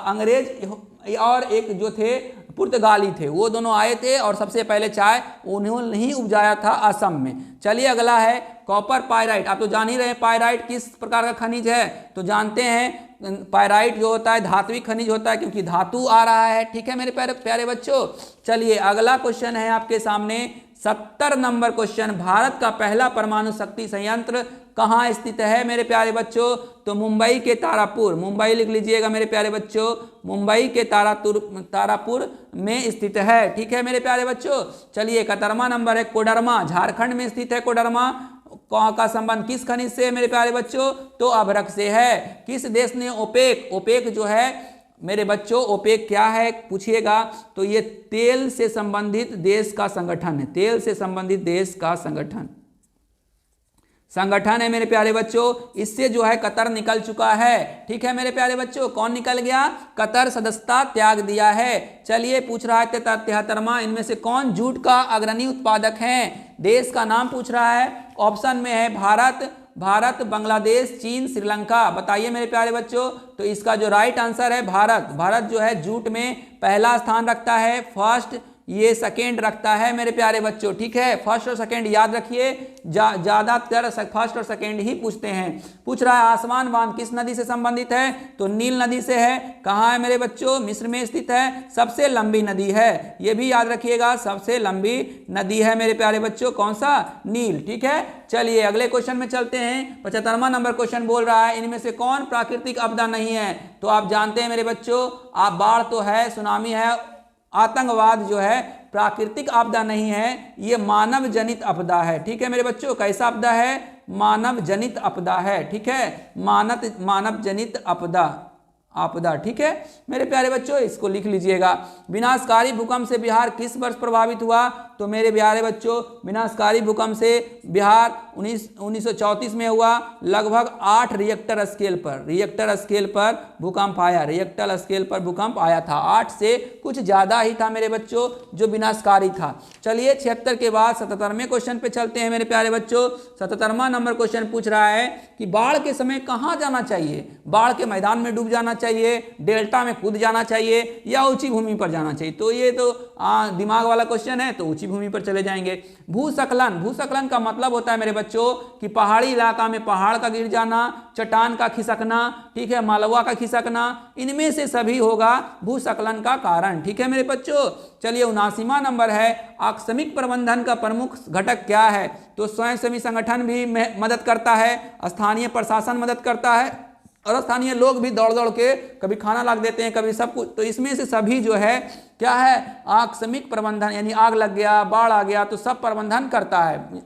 अंग्रेज और एक जो थे पुर्तगाली थे, वो दोनों आए थे और सबसे पहले चाय उन्होंने ही उपजाया था असम में। चलिए अगला है कॉपर पायराइट। आप तो जान ही रहे हैं पायराइट किस प्रकार का खनिज है, तो जानते हैं पायराइट जो होता है धात्विक खनिज होता है क्योंकि धातु आ रहा है। ठीक है मेरे प्यारे बच्चों, चलिए अगला क्वेश्चन है आपके सामने 70 नंबर क्वेश्चन, भारत का पहला परमाणु शक्ति संयंत्र कहाँ स्थित है मेरे प्यारे बच्चों? तो मुंबई के तारापुर, मुंबई लिख लीजिएगा मेरे प्यारे बच्चों, मुंबई के तारापुर में स्थित है। ठीक है मेरे प्यारे बच्चों, चलिए 71वां नंबर है कोडरमा, झारखंड में स्थित है कोडरमा। का संबंध किस खनिज से मेरे प्यारे बच्चों? तो अभ्रक से है। किस देश ने ओपेक जो है मेरे बच्चों, ओपेक क्या है पूछिएगा, तो ये तेल से संबंधित देश का संगठन है, तेल से संबंधित देश का संगठन है मेरे प्यारे बच्चों। इससे जो है कतर निकल चुका है। ठीक है मेरे प्यारे बच्चों, कौन निकल गया? कतर सदस्यता त्याग दिया है। चलिए पूछ रहा है 73वां, इनमें से कौन जूट का अग्रणी उत्पादक है? देश का नाम पूछ रहा है। ऑप्शन में है भारत, बांग्लादेश, चीन, श्रीलंका। बताइए मेरे प्यारे बच्चों, तो इसका जो राइट आंसर है भारत जो है जूट में पहला स्थान रखता है, फर्स्ट ये सेकेंड रखता है मेरे प्यारे बच्चों। ठीक है, फर्स्ट और सेकेंड याद रखिए, ज्यादातर फर्स्ट और सेकेंड ही पूछते हैं। पूछ रहा है आसमान बांध किस नदी से संबंधित है? तो नील नदी से है। कहाँ है मेरे बच्चों? मिस्र में स्थित है, सबसे लंबी नदी है, ये भी याद रखिएगा, सबसे लंबी नदी है मेरे प्यारे बच्चों। कौन सा? नील। ठीक है, चलिए अगले क्वेश्चन में चलते हैं। 75वां नंबर क्वेश्चन बोल रहा है, इनमें से कौन प्राकृतिक आपदा नहीं है? तो आप जानते हैं मेरे बच्चों, आप बाढ़ तो है, सुनामी है, आतंकवाद जो है प्राकृतिक आपदा नहीं है, ये मानव जनित आपदा है। ठीक है मेरे बच्चों, कैसा आपदा है? मानव जनित आपदा है। ठीक है, मानव जनित आपदा। ठीक है मेरे प्यारे बच्चों, इसको लिख लीजिएगा। विनाशकारी भूकंप से बिहार किस वर्ष प्रभावित हुआ? तो मेरे प्यारे बच्चों विनाशकारी भूकंप से बिहार 1934 में हुआ, लगभग 8 रिएक्टर स्केल पर भूकंप आया, रिएक्टर स्केल पर भूकंप आया था। 8 से कुछ ज़्यादा ही था मेरे बच्चों जो विनाशकारी था। चलिए 76 के बाद 77वें क्वेश्चन पे चलते हैं मेरे प्यारे बच्चों। 77वां नंबर क्वेश्चन पूछ रहा है कि बाढ़ के समय कहाँ जाना चाहिए? बाढ़ के मैदान में डूब जाना चाहिए, डेल्टा में कूद जाना चाहिए या ऊंची भूमि पर जाना चाहिए? तो ये तो दिमाग वाला क्वेश्चन है, तो ऊंची भूमि पर चले जाएंगे। भूस्खलन का मतलब होता है मेरे बच्चों कि पहाड़ी इलाका में पहाड़ का गिर जाना, चट्टान का खिसकना, ठीक है, मालवा का खिसकना, इनमें से सभी होगा भूस्खलन का कारण। ठीक है मेरे बच्चों। चलिए 79वां नंबर है, आकस्मिक प्रबंधन का प्रमुख घटक क्या है? तो स्वयंसेवी संगठन भी मदद करता है, स्थानीय प्रशासन मदद करता है और स्थानीय लोग भी दौड़ दौड़ के कभी खाना ला देते हैं, कभी सब कुछ। तो इसमें से सभी जो है क्या है, आकस्मिक प्रबंधन, यानी आग लग गया, बाढ़ आ गया तो सब प्रबंधन करता है।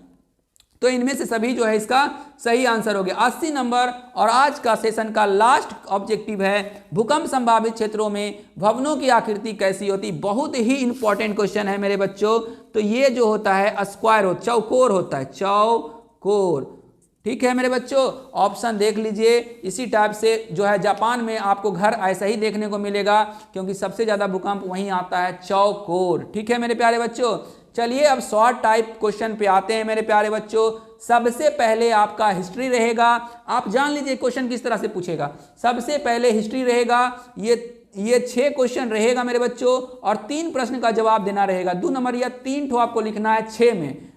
तो इनमें से सभी जो है इसका सही आंसर हो गया। 80 नंबर और आज का सेशन का लास्ट ऑब्जेक्टिव है, भूकंप संभावित क्षेत्रों में भवनों की आकृति कैसी होती? बहुत ही इंपॉर्टेंट क्वेश्चन है मेरे बच्चों। तो ये जो होता है स्क्वायर चौकोर होता है, चौकोर। ठीक है मेरे बच्चों, ऑप्शन देख लीजिए। इसी टाइप से जो है जापान में आपको घर ऐसा ही देखने को मिलेगा, क्योंकि सबसे ज़्यादा भूकंप वहीं आता है, चौकोर। ठीक है मेरे प्यारे बच्चों। चलिए अब शॉर्ट टाइप क्वेश्चन पे आते हैं मेरे प्यारे बच्चों। सबसे पहले आपका हिस्ट्री रहेगा। आप जान लीजिए क्वेश्चन किस तरह से पूछेगा। सबसे पहले हिस्ट्री रहेगा, ये 6 क्वेश्चन रहेगा मेरे बच्चों और 3 प्रश्न का जवाब देना रहेगा। 2 नंबर या 3 ठो आपको लिखना है 6 में।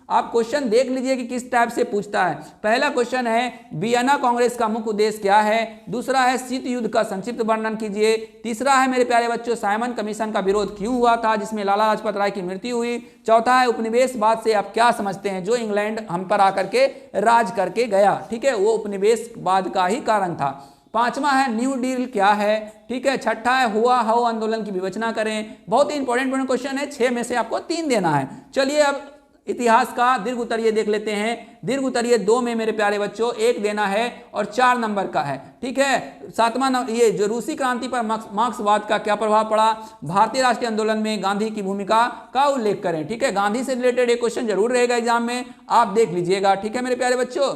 आप क्वेश्चन देख लीजिए कि किस टाइप से पूछता है। पहला क्वेश्चन है वियना कांग्रेस का मुख्य उद्देश्य क्या है? दूसरा है शीत युद्ध का संक्षिप्त वर्णन कीजिए। तीसरा है मेरे प्यारे बच्चों साइमन कमीशन का विरोध क्यों हुआ था, जिसमें लाला लाजपत राय की मृत्यु हुई। चौथा है उपनिवेशवाद से आप क्या समझते हैं, जो इंग्लैंड हम पर आकर के राज करके गया, ठीक है, वो उपनिवेशवाद का ही कारण था। 5वां है न्यू डील क्या है, ठीक है। 6ठा है हुआ हाउ आंदोलन की विवेचना करें। बहुत ही इंपॉर्टेंट क्वेश्चन है, 6 में से आपको 3 देना है। चलिए अब इतिहास का दीर्घ उत्तरीय देख लेते हैं। दीर्घ उत्तरीय 2 में मेरे प्यारे बच्चों 1 देना है और 4 नंबर का है, ठीक है। 7वां ये जो रूसी क्रांति पर मार्क्सवाद का क्या प्रभाव पड़ा, भारतीय राष्ट्रीय आंदोलन में गांधी की भूमिका का उल्लेख करें, ठीक है। गांधी से रिलेटेड एक क्वेश्चन जरूर रहेगा एग्जाम में, आप देख लीजिएगा, ठीक है मेरे प्यारे बच्चों।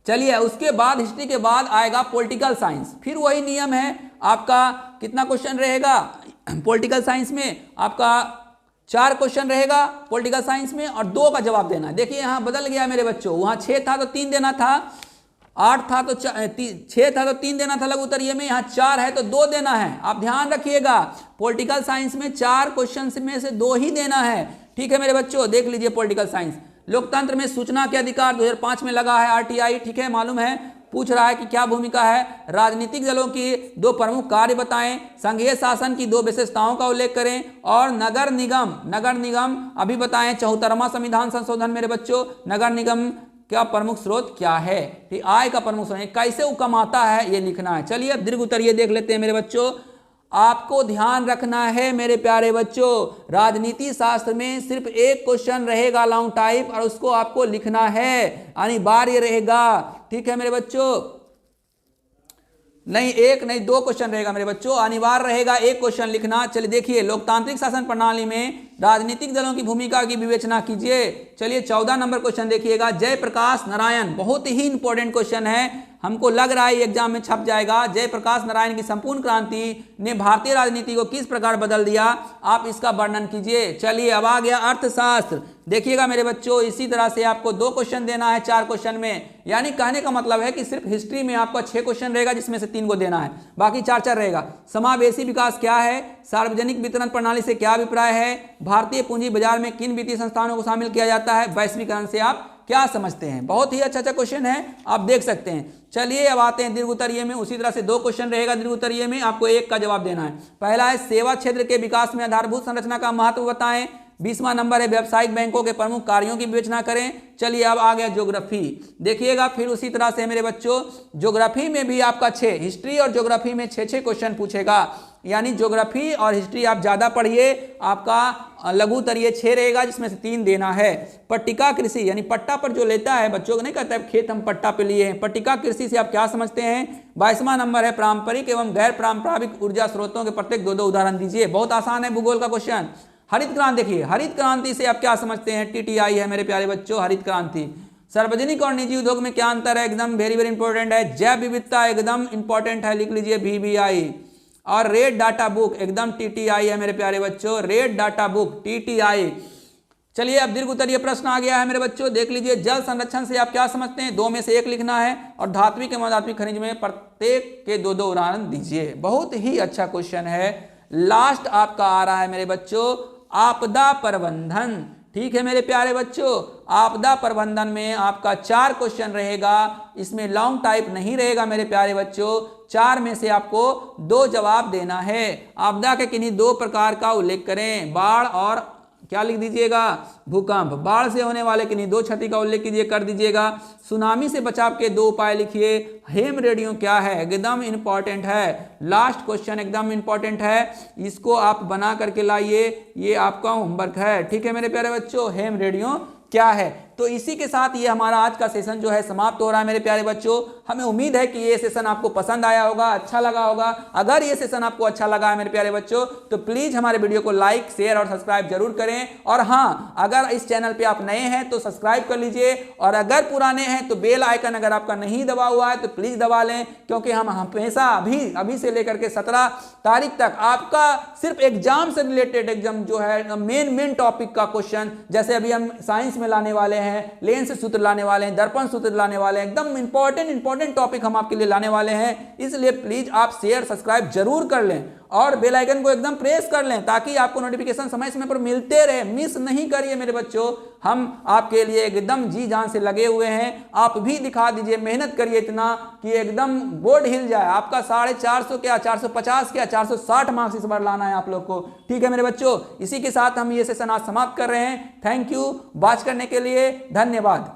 चलिए उसके बाद हिस्ट्री के बाद आएगा पॉलिटिकल साइंस। फिर वही नियम है आपका, कितना क्वेश्चन रहेगा पॉलिटिकल साइंस में, आपका 4 क्वेश्चन रहेगा पॉलिटिकल साइंस में और 2 का जवाब देना है। देखिए यहाँ बदल गया मेरे बच्चों, वहाँ 6 था तो 3 देना था, 8 था तो 6 था तो 3 देना था लघु उत्तरीय में, यहाँ 4 है तो 2 देना है। आप ध्यान रखिएगा पॉलिटिकल साइंस में 4 क्वेश्चन में से 2 ही देना है, ठीक है मेरे बच्चों। देख लीजिए पॉलिटिकल साइंस। लोकतंत्र में सूचना के अधिकार 2005 में लगा है आरटीआई, ठीक है, मालूम है। पूछ रहा है कि क्या भूमिका है, राजनीतिक दलों की 2 प्रमुख कार्य बताएं, संघीय शासन की 2 विशेषताओं का उल्लेख करें और नगर निगम अभी बताएं। 74वां संविधान संशोधन मेरे बच्चों, नगर निगम का प्रमुख स्रोत क्या है, ठीक, आय का प्रमुख स्रोत कैसे वो कमाता है ये लिखना है। चलिए अब दीर्घ उत्तरीय देख लेते हैं मेरे बच्चों। आपको ध्यान रखना है मेरे प्यारे बच्चों, राजनीति शास्त्र में सिर्फ 1 क्वेश्चन रहेगा लॉन्ग टाइप और उसको आपको लिखना है, अनिवार्य रहेगा, ठीक है मेरे बच्चों। नहीं 1 नहीं 2 क्वेश्चन रहेगा मेरे बच्चों, अनिवार्य रहेगा 1 क्वेश्चन लिखना। चलिए देखिए, लोकतांत्रिक शासन प्रणाली में राजनीतिक दलों की भूमिका की विवेचना कीजिए। चलिए 14 नंबर क्वेश्चन देखिएगा, जयप्रकाश नारायण, बहुत ही इंपॉर्टेंट क्वेश्चन है, हमको लग रहा है एग्जाम में छप जाएगा। जयप्रकाश नारायण की संपूर्ण क्रांति ने भारतीय राजनीति को किस प्रकार बदल दिया, आप इसका वर्णन कीजिए। चलिए अब आ गया अर्थशास्त्र। देखिएगा मेरे बच्चों, इसी तरह से आपको 2 क्वेश्चन देना है 4 क्वेश्चन में, यानी कहने का मतलब है कि सिर्फ हिस्ट्री में आपका 6 क्वेश्चन रहेगा, जिसमें से 3 को देना है, बाकी 4 रहेगा। समावेशी विकास क्या है, सार्वजनिक वितरण प्रणाली से क्या अभिप्राय है, भारतीय पूंजी बाजार में किन वित्तीय संस्थानों को शामिल किया जाता है, वैश्वीकरण से आप क्या समझते हैं। बहुत ही अच्छा क्वेश्चन है, आप देख सकते हैं। चलिए अब आते हैं दीर्घ उत्तरीय में, उसी तरह से 2 क्वेश्चन रहेगा दीर्घ उत्तरीय में, आपको 1 का जवाब देना है। पहला है सेवा क्षेत्र के विकास में आधारभूत संरचना का महत्व बताएं। 20वां नंबर है व्यावसायिक बैंकों के प्रमुख कार्यों की विवेचना करें। चलिए अब आ गया ज्योग्राफी, देखिएगा फिर उसी तरह से मेरे बच्चों ज्योग्राफी में भी आपका 6, हिस्ट्री और ज्योग्राफी में 6 क्वेश्चन पूछेगा, यानी ज्योग्राफी और हिस्ट्री आप ज्यादा पढ़िए, आपका लघु उत्तरीय 6 रहेगा, जिसमें से 3 देना है। पट्टिका कृषि यानी पट्टा पर जो लेता है, बच्चों को नहीं कहता है खेत हम पट्टा पे लिए हैं, पट्टिका कृषि से आप क्या समझते हैं। 22वां नंबर है पारंपरिक एवं गैर पारंपरिक ऊर्जा स्रोतों के प्रत्येक 2-2 उदाहरण दीजिए। बहुत आसान है भूगोल का क्वेश्चन। हरित क्रांति, देखिए हरित क्रांति से आप क्या समझते हैं, टीटीआई है मेरे प्यारे बच्चों हरित क्रांति। सार्वजनिक और निजी उद्योग में क्या अंतर है, एकदम वेरी वेरी इंपॉर्टेंट है। जैव विविधता एकदम इंपॉर्टेंट है, लिख लीजिए VVI। और रेड डाटा बुक एकदम TTI है मेरे प्यारे बच्चों, रेड डाटा बुक TTI। चलिए अब दीर्घ उत्तरीय प्रश्न आ गया है मेरे बच्चों, देख लीजिए। जल संरक्षण से आप क्या समझते हैं, 2 में से 1 लिखना है। और धात्विक एवं अधात्विक खनिज में प्रत्येक के 2-2 उदाहरण दीजिए। बहुत ही अच्छा क्वेश्चन है। लास्ट आपका आ रहा है मेरे बच्चों आपदा प्रबंधन, ठीक है मेरे प्यारे बच्चों। आपदा प्रबंधन में आपका 4 क्वेश्चन रहेगा, इसमें लॉन्ग टाइप नहीं रहेगा मेरे प्यारे बच्चों। 4 में से आपको 2 जवाब देना है। आपदा के किन्हीं 2 प्रकार का उल्लेख करें, बाढ़ और क्या लिख दीजिएगा, भूकंप। बाढ़ से होने वाले किन्हीं 2 क्षति का उल्लेख कीजिए, कर दीजिएगा। सुनामी से बचाव के 2 उपाय लिखिए। हेम रेडियो क्या है, एकदम इंपॉर्टेंट है। लास्ट क्वेश्चन एकदम इंपॉर्टेंट है, इसको आप बना करके लाइए, ये आपका होमवर्क है, ठीक है मेरे प्यारे बच्चों। हेम रेडियो क्या है। तो इसी के साथ ये हमारा आज का सेशन जो है समाप्त हो रहा है मेरे प्यारे बच्चों। हमें उम्मीद है कि ये सेशन आपको पसंद आया होगा, अच्छा लगा होगा। अगर ये सेशन आपको अच्छा लगा है मेरे प्यारे बच्चों तो प्लीज हमारे वीडियो को लाइक शेयर और सब्सक्राइब जरूर करें। और हाँ, अगर इस चैनल पे आप नए हैं तो सब्सक्राइब कर लीजिए, और अगर पुराने हैं तो बेल आइकन अगर आपका नहीं दबा हुआ है तो प्लीज दबा लें, क्योंकि हम हमेशा अभी से लेकर के 17 तारीख तक आपका सिर्फ एग्जाम से रिलेटेड एग्जाम जो है मेन टॉपिक का क्वेश्चन, जैसे अभी हम साइंस में लाने वाले हैं, लेंस सूत्र लाने वाले हैं, दर्पण सूत्र लाने वाले हैं, एकदम इंपॉर्टेंट टॉपिक हम आपके लिए लाने वाले हैं। इसलिए प्लीज आप शेयर सब्सक्राइब जरूर कर लें और बेल आइकन को एकदम प्रेस कर लें, ताकि आपको नोटिफिकेशन समय समय पर मिलते रहे। मिस नहीं करिए मेरे बच्चों, हम आपके लिए एकदम जी जान से लगे हुए हैं। आप भी दिखा दीजिए, मेहनत करिए इतना कि एकदम बोर्ड हिल जाए। आपका 450 क्या 450 क्या 460 मार्क्स इस बार लाना है आप लोग को, ठीक है मेरे बच्चों। इसी के साथ हम ये सेशन आज समाप्त कर रहे हैं। थैंक यू वॉच करने के लिए, धन्यवाद।